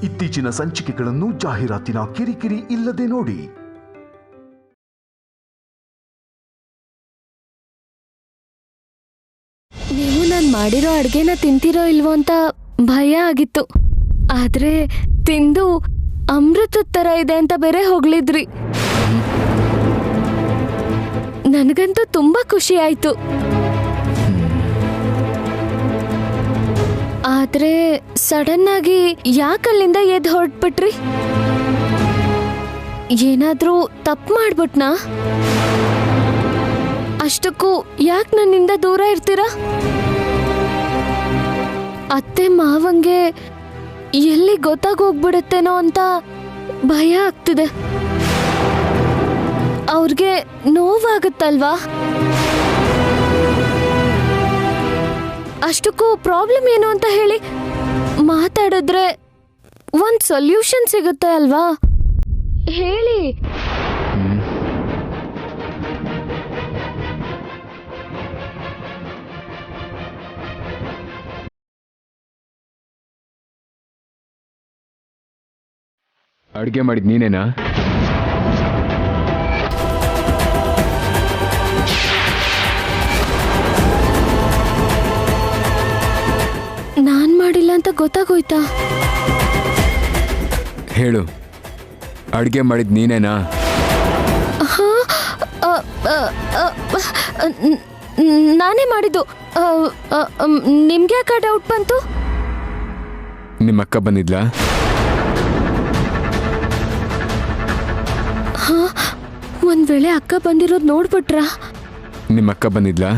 ಇತ್ತೀಚಿನ ಸಂಚಿಕೆಗಳನ್ನು ಜಾಹೀರಾತಿನ ಕಿರಿಕಿರಿ ಇಲ್ಲದೆ ನೋಡಿ. ನೀವು ನಾನು ಮಾಡಿರೋ ಅಡ್ಗೆನ ತಿಂತಿರೋ ಇಲ್ವೋ ಅಂತ ಭಯ ಆಗಿತ್ತು. ಆದ್ರೆ ತಿಂದು ಅಮೃತದ ತರ ಇದೆ ಅಂತ ಬೇರೆ ಹೊಗಳಿದ್ರಿ. ನನಗಂತೂ ತುಂಬಾ ಖುಷಿ ಆಯ್ತು. ಆದ್ರೆ ಸಡನ್ ಆಗಿ ಯಾಕಲ್ಲಿಂದ ಎದ್ದು ಹೊರಟ್ಬಿಟ್ರಿ? ಏನಾದ್ರೂ ತಪ್ಪು ಮಾಡ್ಬಿಟ್ನಾ? ಅಷ್ಟಕ್ಕೂ ಯಾಕೆ ನನ್ನಿಂದ ದೂರ ಇರ್ತೀರಾ? ಅತ್ತೆ ಮಾವಂಗೆ ಎಲ್ಲಿ ಗೊತ್ತಾಗೋಗ್ಬಿಡುತ್ತೇನೋ ಅಂತ ಭಯ ಆಗ್ತಿದೆ. ಅವ್ರಿಗೆ ನೋವಾಗುತ್ತಲ್ವಾ? ಅಷ್ಟಕ್ಕೂ ಪ್ರಾಬ್ಲಮ್ ಏನು ಅಂತ ಹೇಳಿ ಮಾತಾಡಿದ್ರೆ ಒಂದ್ ಸೊಲ್ಯೂಷನ್ ಸಿಗುತ್ತೆ ಅಲ್ವಾ? ಹೇಳಿ. ಅಡ್ಗೆ ಮಾಡಿದ್ ನೀನೇನಾ? ನಾನ್ ಮಾಡಿಲ್ಲ ಅಂತ ಗೊತ್ತಾಗೋಯ್ತಾ? ಹೇಳು, ಅಡ್ಗೆ ಮಾಡಿದ್ ನೀನೇನಾ? ನಾನೇ ಮಾಡಿದ್ದು. ನಿಮ್ಗೆ ಯಾಕೆ ಡೌಟ್ ಬಂತು? ನಿಮ್ಮ ಅಕ್ಕ ಬಂದಿದ್ಲಾ? ಒಂದ್ ವೇಳೆ ಅಕ್ಕ ಬಂದಿರೋದು ನೋಡ್ಬಿಟ್ರಾ? ನಿಮ್ಮ ಅಕ್ಕ ಬಂದಿದ್ಲಾ?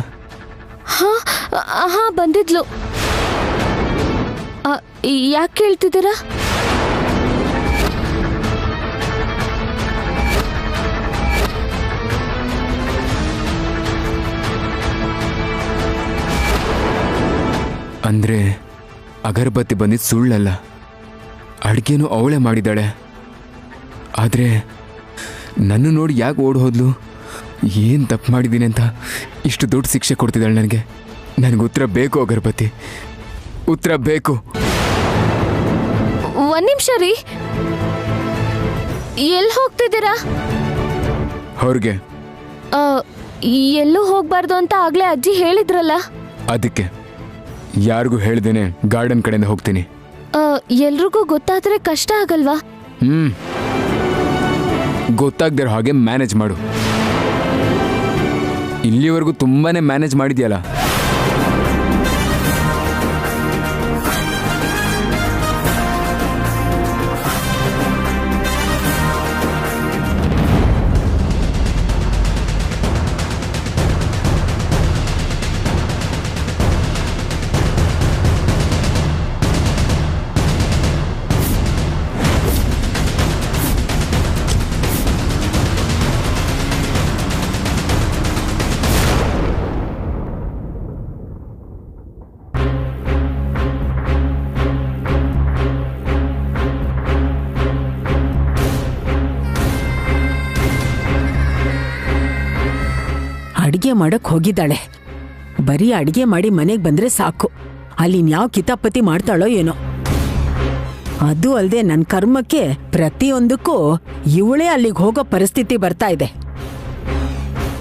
ಹಾ ಬಂದಿದ್ಲು. ಯಾಕೆ ಕೇಳ್ತಿದ್ದೀರಾ? ಅಂದ್ರೆ ಅಗರಬತ್ತಿ ಬಂದಿದ್ದು ಸುಳ್ಳಲ್ಲ, ಅಡ್ಗೆನೂ ಅವಳೇ ಮಾಡಿದಾಳೆ. ಆದ್ರೆ ನನ್ನ ನೋಡಿ ಯಾಕೆ ಓಡ್ ಹೋದ್ಲು? ಏನು ತಪ್ಪು ಮಾಡಿದ್ದೀನಿ ಅಂತ ಇಷ್ಟು ದೊಡ್ಡ ಶಿಕ್ಷೆ ಕೊಡ್ತಿದ್ದಾಳೆ ನನಗೆ. ನನಗೆ ಉತ್ತರ ಬೇಕು ಅಗರಬತ್ತಿ, ಉತ್ತರ ಬೇಕು. ಒಂದ್ ನಿಮಿಷ ರೀ, ಎಲ್ಲಿ ಹೋಗ್ತಿದ್ದೀರಾ? ಹೊರಗೆ. ಎಲ್ಲೂ ಹೋಗ್ಬಾರ್ದು ಅಂತ ಆಗ್ಲೇ ಅಜ್ಜಿ ಹೇಳಿದ್ರಲ್ಲ. ಅದಕ್ಕೆ ಯಾರಿಗೂ ಹೇಳ್ದೇನೆ ಗಾರ್ಡನ್ ಕಡೆಯಿಂದ ಹೋಗ್ತೀನಿ. ಎಲ್ರಿಗೂ ಗೊತ್ತಾದ್ರೆ ಕಷ್ಟ ಆಗಲ್ವಾ? ಗೊತ್ತಾಗ್ದಿರೋ ಹಾಗೆ ಮ್ಯಾನೇಜ್ ಮಾಡು. ಇಲ್ಲಿವರೆಗೂ ತುಂಬಾನೇ ಮ್ಯಾನೇಜ್ ಮಾಡಿದ್ಯಲ್ಲ. ಅಡಿಗೆ ಮಾಡಕ್ ಹೋಗಿದ್ದಾಳೆ. ಬರೀ ಅಡಿಗೆ ಮಾಡಿ ಮನೆಗೆ ಬಂದ್ರೆ ಸಾಕು. ಅಲ್ಲಿ ಯಾವ ಕಿತಾಪತಿ ಮಾಡ್ತಾಳೋ ಏನೋ. ಅದು ಅಲ್ಲದೆ ನನ್ನ ಕರ್ಮಕ್ಕೆ ಪ್ರತಿಯೊಂದಕ್ಕೂ ಇವಳೇ ಅಲ್ಲಿಗೆ ಹೋಗೋ ಪರಿಸ್ಥಿತಿ ಬರ್ತಾ ಇದೆ.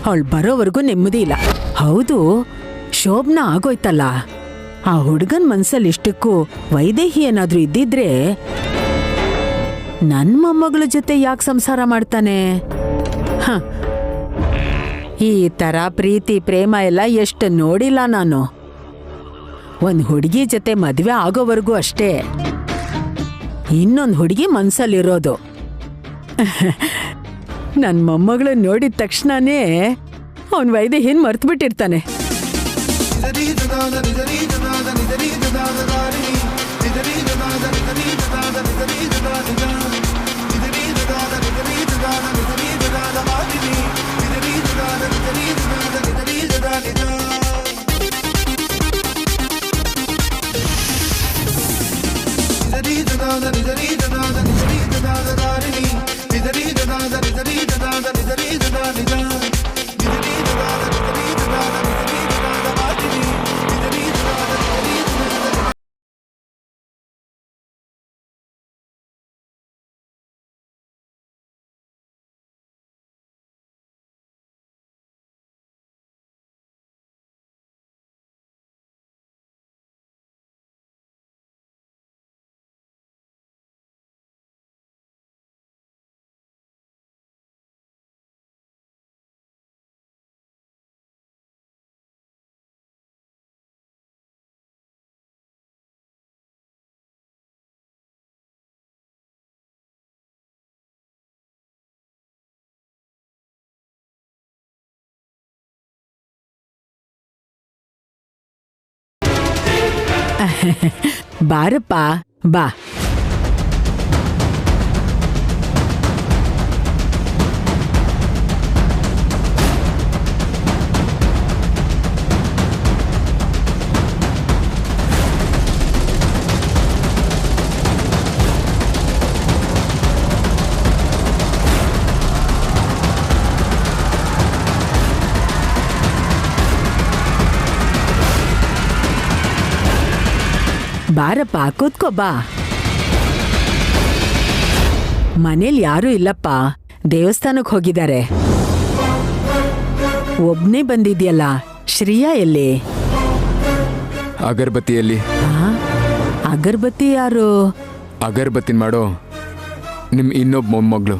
ಅವಳು ಬರೋವರೆಗೂ ನೆಮ್ಮದಿ ಇಲ್ಲ. ಹೌದು, ಶೋಭನಾ ಆಗೋಯ್ತಲ್ಲ, ಆ ಹುಡುಗನ್ ಮನ್ಸಲ್ಲಿ ಇಷ್ಟಕ್ಕೂ ವೈದೇಹಿ ಏನಾದ್ರೂ ಇದ್ದಿದ್ರೆ ನನ್ನ ಮೊಮ್ಮಗಳ ಜೊತೆ ಯಾಕೆ ಸಂಸಾರ ಮಾಡ್ತಾನೆ? ಈ ತರ ಪ್ರೀತಿ ಪ್ರೇಮ ಎಲ್ಲ ಎಷ್ಟು ನೋಡಿಲ್ಲ ನಾನು. ಒಂದ್ ಹುಡುಗಿ ಜೊತೆ ಮದ್ವೆ ಆಗೋವರೆಗೂ ಅಷ್ಟೇ. ಇನ್ನೊಂದು ಹುಡುಗಿ ಮನ್ಸಲ್ಲಿರೋದು. ನನ್ನ ಮೊಮ್ಮಗಳು ನೋಡಿದ ತಕ್ಷಣನೇ ಅವನ್ ವೈದೇಹಿನ್ ಮರ್ತು ಬಿಟ್ಟಿರ್ತಾನೆ. ಬಾರಪ್ಪ ಬಾ. ಬಾರಪ್ಪ ಕೂತ್ಕೋ ಬಾ. ಮನೇಲಿ ಯಾರೂ ಇಲ್ಲಪ್ಪ, ದೇವಸ್ಥಾನಕ್ಕೆ ಹೋಗಿದ್ದಾರೆ. ಒಬ್ನೇ ಬಂದಿದ್ಯಲ್ಲ, ಶ್ರೀಯಾ ಎಲ್ಲಿ? ಅಗರಬತ್ತಿಯಲ್ಲಿ. ಅಗರಬತ್ತಿ ಯಾರು? ಅಗರಬತ್ತಿ ಮಾಡೋ ನಿಮ್ ಇನ್ನೊಬ್ಬ ಮೊಮ್ಮಗಳು.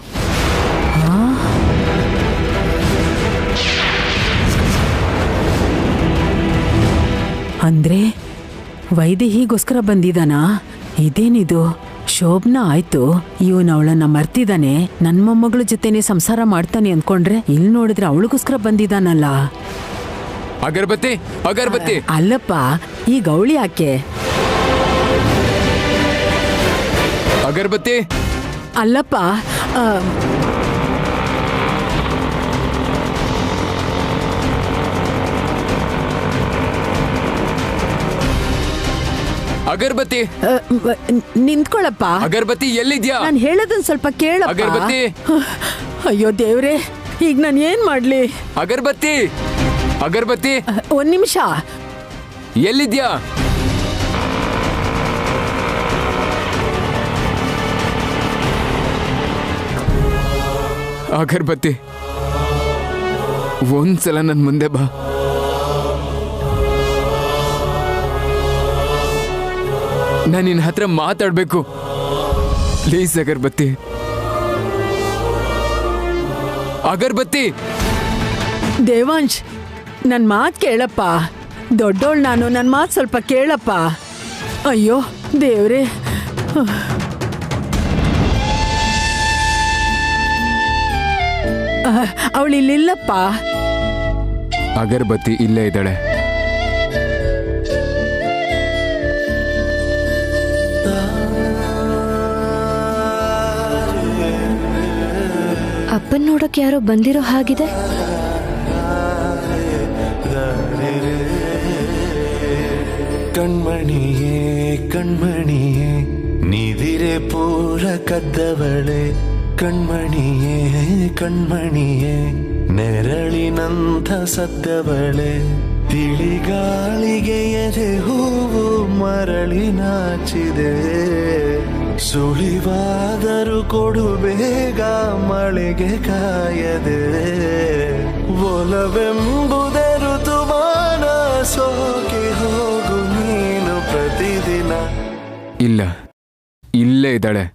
ಅಂದ್ರೆ ವೈದೇಹಿಗೋಸ್ಕರ ಬಂದಿದಾನಾ? ಇದೇನಿದು? ಶೋಭನಾ ಆಯ್ತು, ಇವನ್ ಅವಳನ್ನ ಮರ್ತಿದ್ದಾನೆ, ನನ್ ಮೊಮ್ಮಗಳ ಜೊತೆನೆ ಸಂಸಾರ ಮಾಡ್ತಾನೆ ಅನ್ಕೊಂಡ್ರೆ ಇಲ್ಲಿ ನೋಡಿದ್ರೆ ಅವಳಿಗೋಸ್ಕರ ಬಂದಿದಾನಲ್ಲ. ಅಗರಬತ್ತಿ ಅಗರಬತ್ತಿ. ಅಲ್ಲಪ್ಪ, ಈ ಗೌಳಿ ಯಾಕೆ? ಅಗರಬತ್ತಿ ಅಲ್ಲಪ್ಪ, ಅಗರಬತ್ತಿ ನಿಂತ್ಕೊಳಪ್ಪ. ಅಗರಬತ್ತಿ ಎಲ್ಲಿದ್ಯಾ? ನಾನು ಹೇಳೋದನ್ ಸ್ವಲ್ಪ ಕೇಳಪ್ಪ. ಅಗರಬತ್ತಿ. ಅಯ್ಯೋ ದೇವ್ರೆ, ಈಗ ನಾನು ಏನ್ ಮಾಡ್ಲಿ? ಅಗರಬತ್ತಿ ಅಗರಬತ್ತಿ. ಒಂದ್ ನಿಮಿಷ. ಎಲ್ಲಿದ್ಯಾ? ಅಗರಬತ್ತಿ, ಒಂದ್ಸಲ ನನ್ ಮುಂದೆ ಬಾ. ನಾನು ನಿನ್ನ ಹತ್ರ ಮಾತಾಡ್ಬೇಕು, ಪ್ಲೀಸ್. ಅಗರಬತ್ತಿ ಅಗರಬತ್ತಿ. ದೇವಾಂಶ್, ನನ್ ಮಾತ್ ಕೇಳಪ್ಪ. ದೊಡ್ಡೋಳ್ ನಾನು, ನನ್ ಮಾತ್ ಸ್ವಲ್ಪ ಕೇಳಪ್ಪ. ಅಯ್ಯೋ ದೇವ್ರೆ, ಅವಳಿಲ್ಲಿಲ್ಲಪ್ಪ. ಅಗರಬತ್ತಿ ಇಲ್ಲೇ ಇದ್ದಾಳೆ. ಅಪ್ಪನ್ ನೋಡಕ್ ಯಾರೋ ಬಂದಿರೋ ಹಾಗಿದೆ. ಕಣ್ಮಣಿಯೇ ಕಣ್ಮಣಿಯೇ ನಿದಿರೆ ಪೂರ ಕದ್ದವಳೆ, ಕಣ್ಮಣಿಯೇ ಕಣ್ಮಣಿಯೇ ನೆರಳಿನಂಥ ಸದ್ದವಳೆ, ತಿಳಿಗಾಳಿಗೆ ಎದೆ ಹೂವು ಮರಳಿ ನಾಚಿದೆ, ಸುಳಿವಾದರೂ ಕೊಡು ಬೇಗ ಮಳೆಗೆ ಕಾಯದೆ, ಒಲವೆಂಬುದೇ ಋತುಮಾನ ಸೋಕಿ ಹೋಗು ನೀನು ಪ್ರತಿದಿನ. ಇಲ್ಲ, ಇಲ್ಲೇ ಇದ್ದಾಳೆ.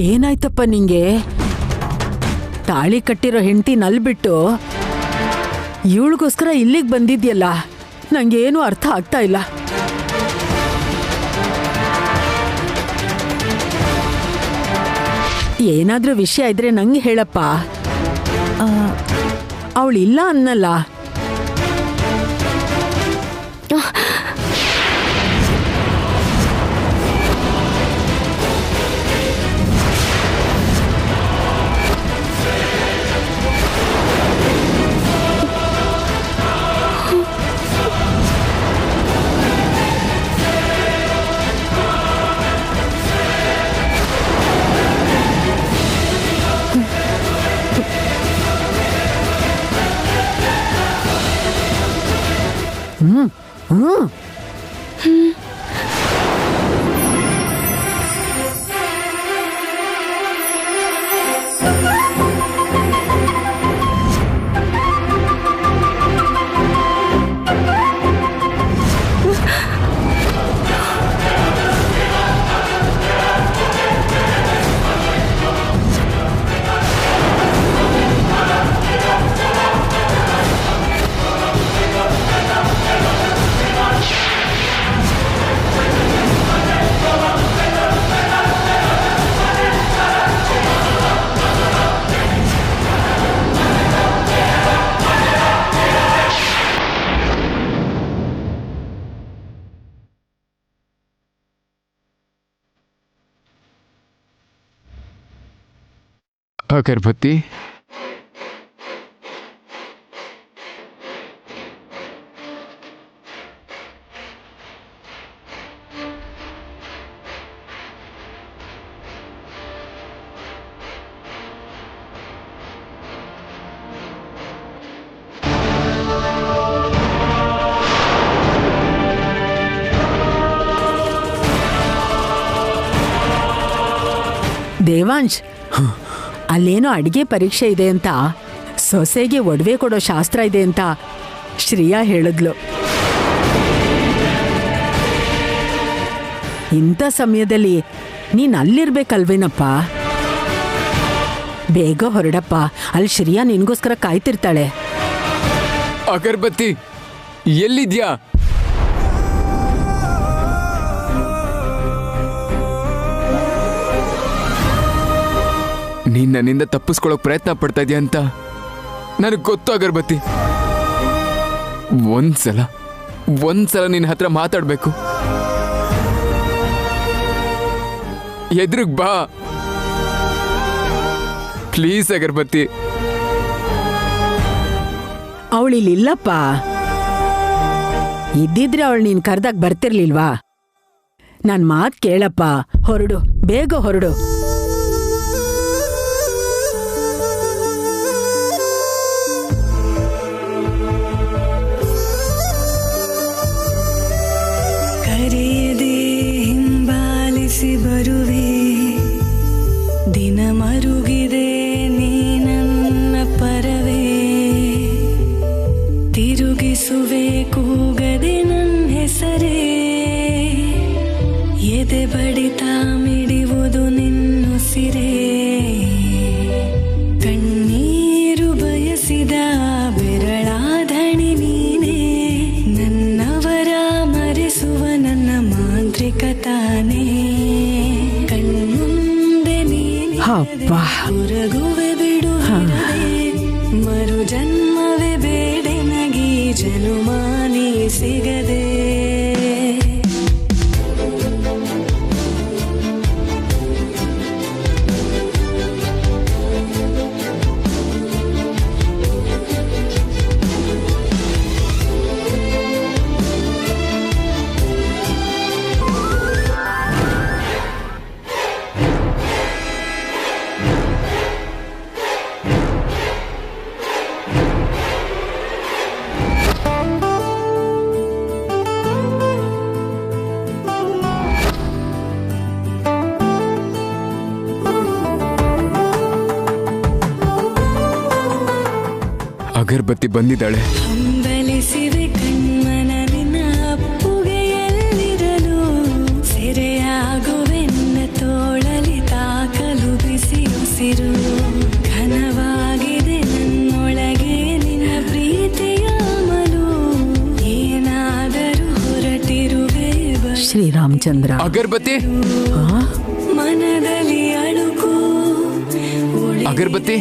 ಏನಾಯ್ತಪ್ಪ ನಿಂಗೆ? ತಾಳಿ ಕಟ್ಟಿರೋ ಹೆಂಡತಿ ನಲ್ಬಿಟ್ಟು ಇವಳಿಗೋಸ್ಕರ ಇಲ್ಲಿಗೆ ಬಂದಿದ್ಯಲ್ಲ, ನಂಗೇನು ಅರ್ಥ ಆಗ್ತಾ ಇಲ್ಲ. ಏನಾದ್ರೂ ವಿಷಯ ಇದ್ರೆ ನಂಗೆ ಹೇಳಪ್ಪ. ಅವಳಿಲ್ಲ ಅನ್ನಲ್ಲ. ಅಗರಬತ್ತಿ. ದೇವಾಂಶ್, ಅಲ್ಲೇನೋ ಅಡಿಗೆ ಪರೀಕ್ಷೆ ಇದೆ ಅಂತ, ಸೊಸೆಗೆ ಒಡವೆ ಕೊಡೋ ಶಾಸ್ತ್ರ ಇದೆ ಅಂತ ಶ್ರೇಯಾ ಹೇಳಿದ್ಲು. ಇಂಥ ಸಮಯದಲ್ಲಿ ನೀನ್ ಅಲ್ಲಿರ್ಬೇಕಲ್ವೇನಪ್ಪ? ಬೇಗ ಹೊರಡಪ್ಪ, ಅಲ್ಲಿ ಶ್ರೇಯಾ ನಿನ್ಗೋಸ್ಕರ ಕಾಯ್ತಿರ್ತಾಳೆ. ಅಗರಬತ್ತಿ ಎಲ್ಲಿದ್ಯಾ? ನೀನ್ ನನ್ನಿಂದ ತಪ್ಪಿಸ್ಕೊಳ್ಳೋಕ್ ಪ್ರಯತ್ನ ಪಡ್ತಾ ಇದೀಯ ಅಂತ ನನಗೆ ಗೊತ್ತು ಅಗರಬತ್ತಿ. ಒಂದ್ಸಲ ನಿನ್ನ ಹತ್ರ ಮಾತಾಡ್ಬೇಕು. ಎದುರುಗ್ ಬಾ ಪ್ಲೀಸ್ ಅಗರಬತ್ತಿ. ಅವಳಿಲ್ಲಿಲ್ಲಪ್ಪ. ಇದ್ದಿದ್ರೆ ಅವಳು ನೀನ್ ಕರ್ದಾಗ ಬರ್ತಿರ್ಲಿಲ್ವಾ? ನನ್ ಮಾತ್ ಕೇಳಪ್ಪ, ಹೊರಡು, ಬೇಗ ಹೊರಡು. ಕರೆಯದೆ ಹಿಂಬಾಲಿಸಿ ಬರುವೆ, ದಿನ ಮರುಗಿದೆ ನೀ ನನ್ನ ಪರವೇ, ತಿರುಗಿಸುವೆ ಕೂಗದೆ ನನ್ನ ಹೆಸರೇ, ಎದೆ ಬಡಿತ ಮಿಡಿಯುವುದು ನಿನ್ನುಸಿರೇ, ಕಣ್ಣೀರು ಬಯಸಿದ ಬೆರಳಾಧಣಿ ನೀನೇ, ನನ್ನವರ ಮರೆಸುವ ನನ್ನ ಮಾಂತ್ರಿಕ ತಾನೇ, ಕಣ್ಮುಂದೆ ನೀನೆ ಹೊರಗುವೆ ಬಿಡು ಮರು ಜನ್ಮವೇ ಬೇಡೆ ನಗಿ ಜನುಮಾನಿ ಸಿಗದೆ. ಅಗರಬತ್ತಿ ಬಂದಿದ್ದಾಳೆ. ಹಂಬಲಿಸಿವೆ ಕಣ್ಮನ ನಿನ್ನ ಅಪ್ಪುಗೆಯಲ್ಲಿರಲು, ಸೆರೆಯಾಗುವೆನ್ನ ತೋಳಲಿ ತಾಕಲು ಬಿಸಿ ಉಸಿರು, ಘನವಾಗಿದೆ ನನ್ನೊಳಗೆ ನಿನ್ನ ಪ್ರೀತಿಯ ಅಮಲು, ಏನಾದರೂ ಹೊರಟಿರುವೆ ಶ್ರೀರಾಮಚಂದ್ರ. ಅಗರಬತ್ತಿ, ಮನದಲ್ಲಿ ಅಳುಕು ಅಗರಬತ್ತಿ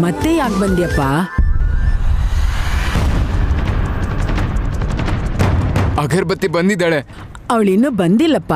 ಮತ್ತೆ ಯಾಕೆ ಬಂದ್ಯಪ್ಪ? ಅಗರಬತ್ತಿ ಬಂದಿದ್ದಾಳೆ. ಅವಳಿನ್ನೂ ಬಂದಿಲ್ಲಪ್ಪ.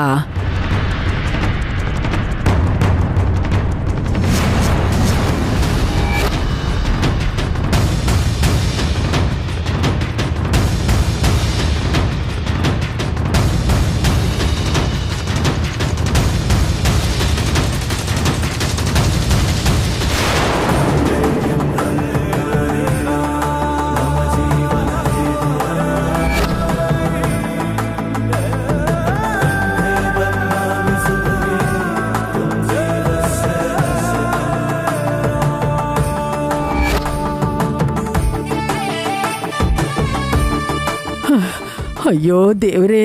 ಅಯ್ಯೋ ದೇವ್ರೇ,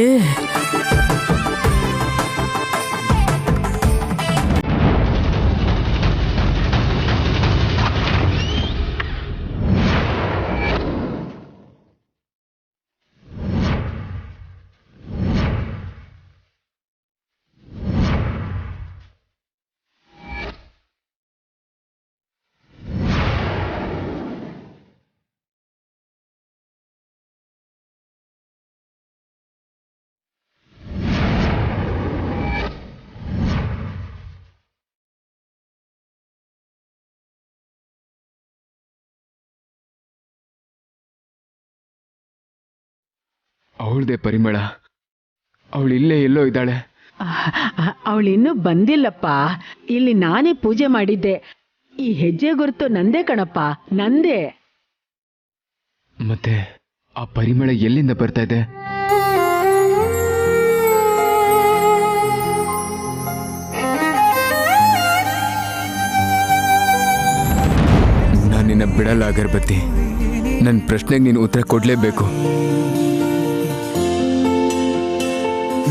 ಅವಳದೇ ಪರಿಮಳ. ಅವಳು ಇಲ್ಲೇ ಎಲ್ಲೋ ಇದ್ದಾಳೆ. ಅವಳಿನ್ನೂ ಬಂದಿಲ್ಲಪ್ಪ. ಇಲ್ಲಿ ನಾನೇ ಪೂಜೆ ಮಾಡಿದ್ದೆ. ಈ ಹೆಜ್ಜೆ ಗುರುತು ನಂದೇ ಕಣಪ್ಪ, ನಂದೇ. ಮತ್ತೆ ಆ ಪರಿಮಳ ಎಲ್ಲಿಂದ ಬರ್ತಾ ಇದೆ? ನಾನು ನಿನ್ನ ಬಿಡಲ್ಲ ಅಗರಬತ್ತಿ. ನನ್ನ ಪ್ರಶ್ನೆಗೆ ನೀನು ಉತ್ತರ ಕೊಡ್ಲೇಬೇಕು.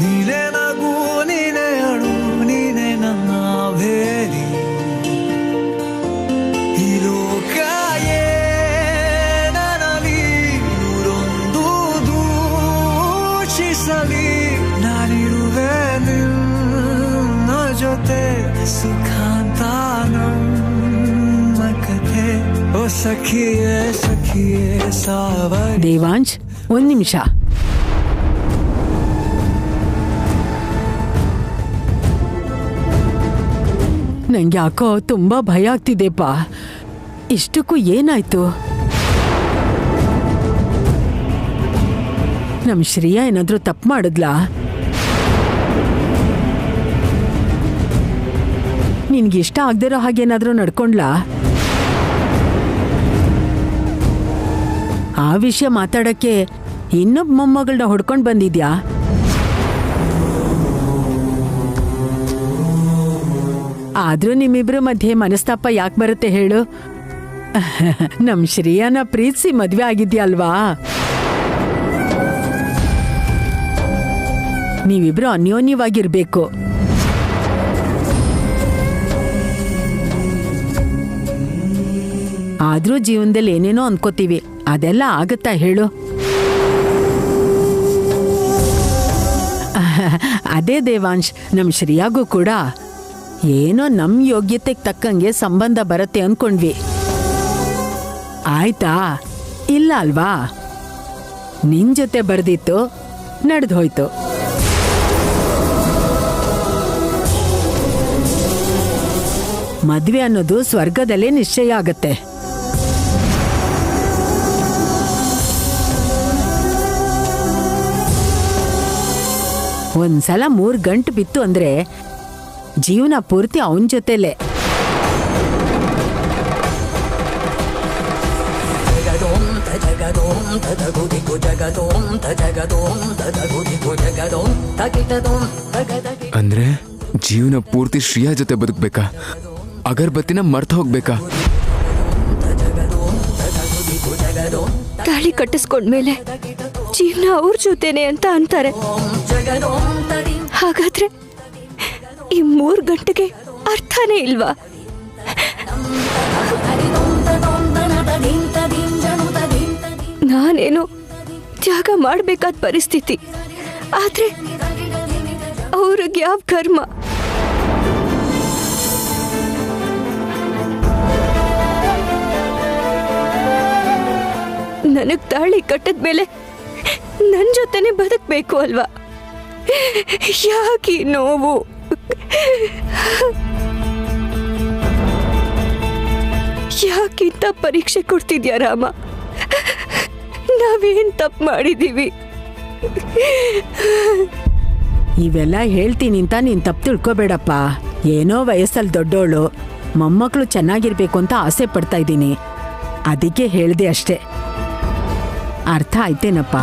ನೀನೇ ನಗು, ನೀನೇ ಅಳು, ನೀನೇ ನನ್ನ ಬೇರಿ. ಈ ಲೋಕ ಏನಲಿ ನೂರೊಂದು ದೂಷಿಸಲಿ, ನಾನಿರುವೆ ನಿನ್ನ ಜೊತೆ. ಸುಖಾಂತ ನಮ್ಮ ಕಥೆ. ಓ ಸಖಿಯೇ ಸಖಿಯೇ ಸಾವರಿ. ದೇವಾಂಶ್, ಒಂದ್ ನಿಮಿಷ. ನಂಗೆ ಯಾಕೋ ತುಂಬಾ ಭಯ ಆಗ್ತಿದೆಪ್ಪ. ಇಷ್ಟಕ್ಕೂ ಏನಾಯ್ತು? ನಮ್ ಶ್ರೇಯಾ ಏನಾದ್ರೂ ತಪ್ಪು ಮಾಡಿದ್ಲಾ? ನಿನ್ಗಿಷ್ಟ ಆಗದಿರೋ ಹಾಗೇನಾದ್ರೂ ನಡ್ಕೊಂಡ್ಲಾ? ಆ ವಿಷಯ ಮಾತಾಡಕ್ಕೆ ಇನ್ನೊಬ್ಬ ಮೊಮ್ಮಗಳನ್ನ ಹೊಡ್ಕೊಂಡ್ ಬಂದಿದ್ಯಾ? ಆದ್ರೂ ನಿಮ್ಮಿಬ್ರ ಮಧ್ಯೆ ಮನಸ್ತಾಪ ಯಾಕೆ ಬರುತ್ತೆ ಹೇಳು? ನಮ್ ಶ್ರೇಯಾನ ಪ್ರೀತಿಸಿ ಮದ್ವೆ ಆಗಿದ್ಯಲ್ವಾ? ನೀವಿಬ್ರು ಅನ್ಯೋನ್ಯವಾಗಿರ್ಬೇಕು. ಆದ್ರೂ ಜೀವನದಲ್ಲಿ ಏನೇನೋ ಅನ್ಕೋತೀವಿ, ಅದೆಲ್ಲ ಆಗತ್ತಾ ಹೇಳು? ಅದೇ ದೇವಾಂಶ್, ನಮ್ ಶ್ರೇಯಾಗೂ ಕೂಡ ಏನೋ ನಮ್ ಯೋಗ್ಯತೆಗೆ ತಕ್ಕಂಗೆ ಸಂಬಂಧ ಬರುತ್ತೆ ಅನ್ಕೊಂಡ್ವಿ. ಆಯ್ತಾ? ಇಲ್ಲ ಅಲ್ವಾ? ನಿನ್ ಜೊತೆ ಬರ್ದಿತ್ತು, ನಡೆದು ಹೋಯ್ತು. ಮದ್ವೆ ಅನ್ನೋದು ಸ್ವರ್ಗದಲ್ಲೇ ನಿಶ್ಚಯ ಆಗತ್ತೆ. ಒಂದ್ಸಲ 3 ಗಂಟು ಬಿತ್ತು ಅಂದ್ರೆ ಜೀವನ ಪೂರ್ತಿ ಅವನ ಜೊತೆಲೇ. ಅಂದ್ರೆ ಜೀವನ ಪೂರ್ತಿ ಶ್ರೇಯಾ ಜೊತೆ ಬದುಕ್ಬೇಕಾ? ಅಗರಬತ್ತಿನ ಮರ್ತ ಹೋಗ್ಬೇಕಾ? ತಾಳಿ ಕಟ್ಟಿಸ್ಕೊಂಡ್ಮೇಲೆ ಜೀವನ ಅವ್ರ ಜೊತೆನೆ ಅಂತ ಅಂತಾರೆ. ಹಾಗಾದ್ರೆ ಈ 3 ಗಂಟೆಗೆ ಅರ್ಥನೇ ಇಲ್ವಾ? ನಾನೇನು ತ್ಯಾಗ ಮಾಡ್ಬೇಕಾದ ಪರಿಸ್ಥಿತಿ, ಆದ್ರೆ ಅವ್ರಿಗೆ ಯಾವ ಕರ್ಮ? ನನಗ್ ತಾಳಿ ಕಟ್ಟದ್ಮೇಲೆ ನನ್ ಜೊತೆನೆ ಬದುಕ್ಬೇಕು ಅಲ್ವಾ? ಯಾಕೆ ನೋವು? ಯಾಕಿಂತ ಪರೀಕ್ಷೆ ಕೊಡ್ತಿದ್ಯಾ ರಾಮ? ನಾವೇನ್ ತಪ್ಪು ಮಾಡಿದೀವಿ? ಇವೆಲ್ಲ ಹೇಳ್ತೀನಿ ಅಂತ ನೀನ್ ತಪ್ಪು ತಿಳ್ಕೊಬೇಡಪ್ಪ. ಏನೋ ವಯಸ್ಸಲ್ಲಿ ದೊಡ್ಡೋಳು, ಮೊಮ್ಮಕ್ಕಳು ಚೆನ್ನಾಗಿರ್ಬೇಕು ಅಂತ ಆಸೆ ಪಡ್ತಾ ಇದ್ದೀನಿ, ಅದಕ್ಕೆ ಹೇಳ್ದೆ ಅಷ್ಟೇ. ಅರ್ಥ ಆಯ್ತೇನಪ್ಪ?